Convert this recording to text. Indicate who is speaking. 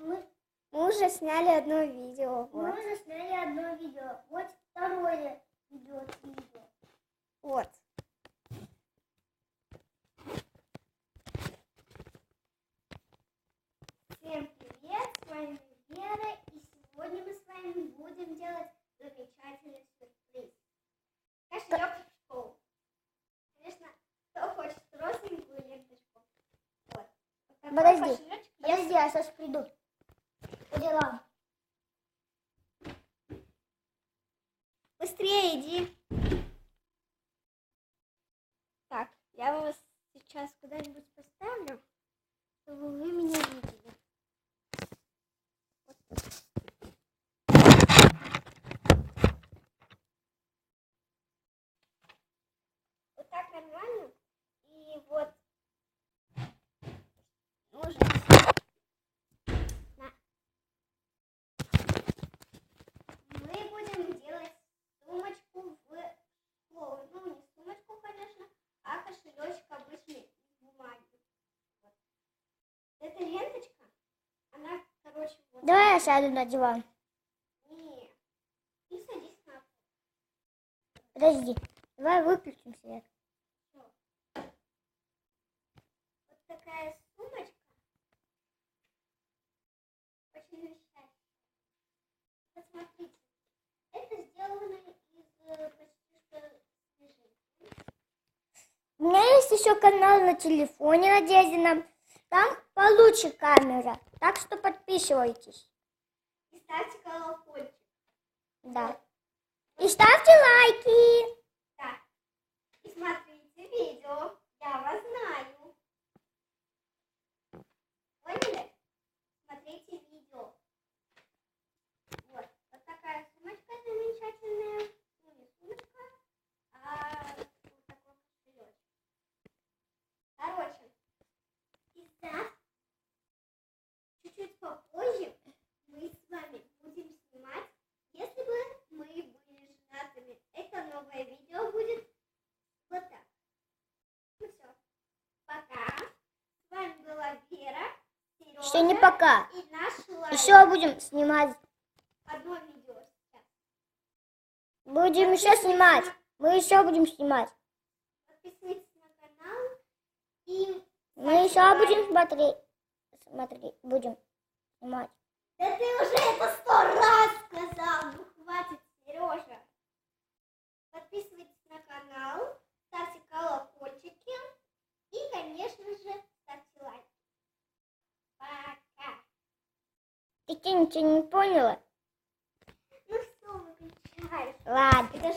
Speaker 1: Мы уже сняли одно видео.
Speaker 2: Мы уже сняли одно видео. Вот второе идет видео.
Speaker 1: Вот.
Speaker 2: Всем привет, с вами Вера, и сегодня мы с вами будем делать замечательный сюрприз. Кошелек в школу. Конечно, кто хочет розовенькую ленточку. Вот.
Speaker 1: Подожди,
Speaker 2: я сейчас приду. По делам.
Speaker 1: Быстрее иди. Так, я вас сейчас куда-нибудь поставлю, чтобы вы меня видели. Вот тут. Вот так нормально. И вот нужно.
Speaker 2: Мы будем делать сумочку в школу. Ну, не сумочку, конечно, а кошелечек обычный из бумаги. Вот. Эта ленточка, она, короче, вот.
Speaker 1: Давай я сяду на диван.
Speaker 2: Не. И садись на пол.
Speaker 1: Подожди, давай выключим свет.
Speaker 2: Вот такая сумочка. Очень вещая. Посмотрите. Это сделано из почти что снежинки.
Speaker 1: У меня есть еще канал на телефоне Надеждином. Там получше камера. Так что подписывайтесь.
Speaker 2: И ставьте колокольчик.
Speaker 1: Да. И ставьте лайки.
Speaker 2: Да. И смотрите видео. Я вас знаю. Поняли? Смотрите видео. Вот. Вот такая сумочка замечательная. Ну, не сумочка, а вот такой кошелек. Короче, сейчас, чуть-чуть попозже, мы с вами будем снимать, если бы мы были женатыми. Это новое видео будет вот так. Ну все. Пока. С вами была Вера, Сережа.
Speaker 1: Еще не пока.
Speaker 2: И наш лайк.
Speaker 1: Еще будем снимать.
Speaker 2: Одно видео сейчас.
Speaker 1: Будем еще снимать. Мы еще будем снимать.
Speaker 2: Подписывайтесь на канал. И
Speaker 1: Мы еще будем смотреть. Будем снимать.
Speaker 2: да ты уже это 100 раз сказал. Ну хватит, Сережа. Подписывайтесь на канал, ставьте колокольчики и, конечно же, ставьте лайки. Пока.
Speaker 1: Ты ничего не поняла?
Speaker 2: Ну что, выключай.
Speaker 1: Ладно.